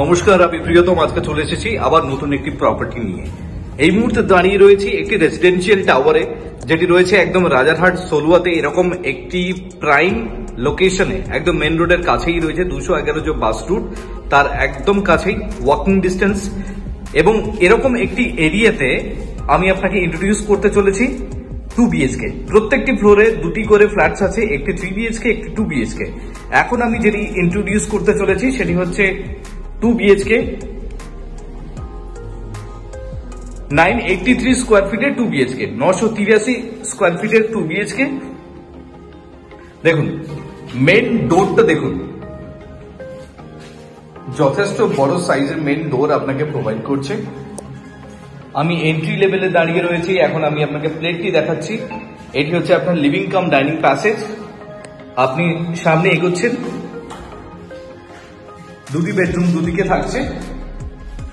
নমস্কার, আমি প্রিয়তম আজকে চলে এসেছি আবার নতুন একটি প্রপার্টি নিয়ে। এই মুহূর্তে দাঁড়িয়ে রয়েছি একটি রেসিডেন্সিয়াল টাওয়ারে, যেটি রয়েছে একদম রাজারহাট সলুয়াতে। এরকম একটি প্রাইম লোকেশনে একদম মেন রোডের কাছেই রয়েছে, 211 যে বাস রুট তার একদম কাছেই, ওয়াকিং ডিস্টেন্স। এবং এরকম একটি এরিয়াতে আমি আপনাকে ইন্ট্রোডিউস করতে চলেছি 2 BHK। প্রত্যেকটি ফ্লোরে দুটি করে ফ্ল্যাটস আছে, একটি 3 BHK একটি 2 BHK। এখন আমি যেটি ইন্ট্রোডিউস করতে চলেছি সেটি হচ্ছে 2 BHK 983 স্কোয়ার ফিটের 2 BHK, 983 স্কোয়ার ফিটের 2 BHK। দেখুন মেন ডোরটা, দেখুন যথেষ্ট বড় সাইজের মেন ডোর আপনাকে প্রোভাইড করছে। আমি এন্ট্রি লেভেলে দাঁড়িয়ে রয়েছি। এখন আমি আপনাকে প্লেটটি দেখাচ্ছি। এটি হচ্ছে আপনার লিভিং কাম ডাইনিং প্যাসেজ। আপনি সামনে এগোচ্ছেন, দুটি বেডরুম দুদিকে থাকছে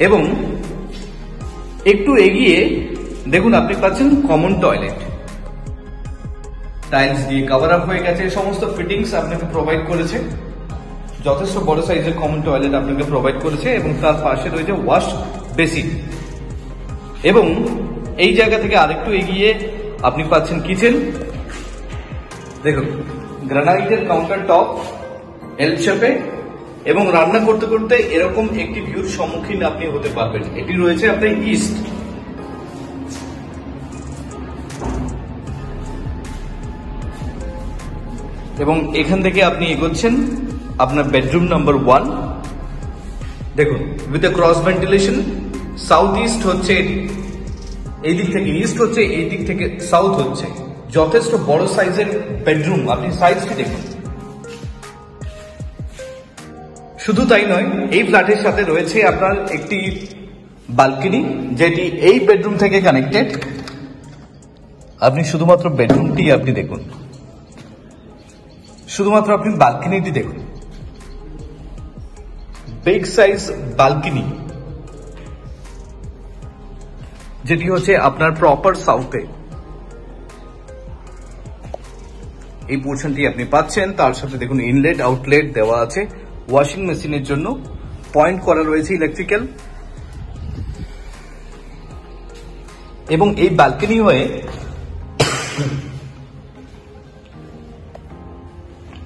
এবং একটু এগিয়ে দেখুন আপনি পাচ্ছেন কমন টয়লেট, টাইলস দিয়ে কভার আপ হয়ে গেছে। সমস্ত ফিটিংস আপনাকে প্রোভাইড করেছে। যথেষ্ট বড় সাইজের কমন টয়লেট আপনাকে প্রোভাইড করেছে এবং তার পাশে রয়েছে ওয়াশ বেসিন। এবং এই জায়গা থেকে আরেকটু এগিয়ে আপনি পাচ্ছেন কিচেন। দেখুন গ্রানাইটের কাউন্টার টপ এল শেপে, এবং রান্না করতে করতে এরকম একটি ভিউর সম্মুখীন আপনি হতে পারবেন। এটি রয়েছে আপনার ইস্ট। এবং এখান থেকে আপনি এগোচ্ছেন আপনার বেডরুম নাম্বার 1। দেখুন with a cross ventilation. South east হচ্ছে এটি, এই দিক থেকে ইস্ট হচ্ছে, এই দিক থেকে সাউথ হচ্ছে। যথেষ্ট বড় সাইজের বেডরুম, আপনি সাইজটি দেখুন। শুধু তাই নয়, এই ফ্ল্যাটের সাথে রয়েছে আপনার একটি বালকনি, যেটি এই বেডরুম থেকে কানেক্টেড। আপনি শুধুমাত্র বেডরুমটি আপনি দেখুন, শুধুমাত্র আপনি বালকনিটি দেখুন। বিগ সাইজ বালকনি, যেটি হচ্ছে আপনার প্রপার সাউথে। এই পোর্শনটি আপনি পাচ্ছেন। তার সাথে দেখুন ইনলেট আউটলেট দেওয়া আছে ওয়াশিং মেশিনের জন্য, পয়েন্ট করা রয়েছে ইলেকট্রিক্যাল। এবং এই ব্যালকনি হয়ে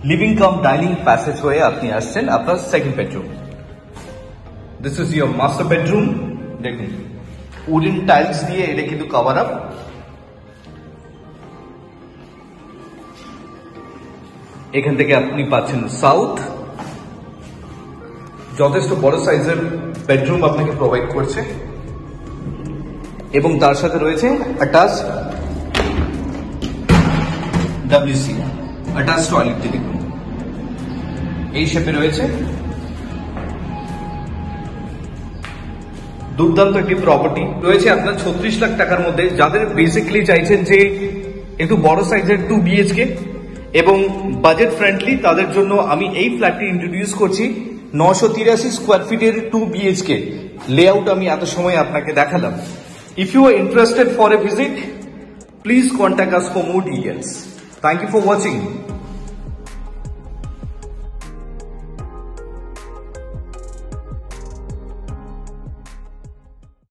লিভিং কাম ডাইনিং প্যাসেজ হয়ে আপনি আসছেন আপনার second bedroom. This is your master bedroom. দেখুন উডেন টাইলস দিয়ে এটা কিন্তু কভার আপ। এখান থেকে আপনি পাচ্ছেন সাউথ। যথেষ্ট বড় সাইজের বেডরুম আপনাকে প্রোভাইড করছে এবং তার সাথে রয়েছে অ্যাটাচ WC, অ্যাটাচ টয়লেট। দেখুন এই শেপে রয়েছে। দুর্দান্ত একটি প্রপার্টি রয়েছে আপনার 36 লাখ টাকার মধ্যে। যাদের বেসিক্যালি চাইছেন যে একটু বড় সাইজের 2 BHK এবং বাজেট ফ্রেন্ডলি, তাদের জন্য আমি এই ফ্ল্যাটটি ইন্ট্রোডিউস করছি। 983 স্কোয়ার ফিটের 2 BHK লেআউট আমি এত সময় আপনাকে দেখালাম। If you are interested for a visit, please contact us for more details. Thank you for watching.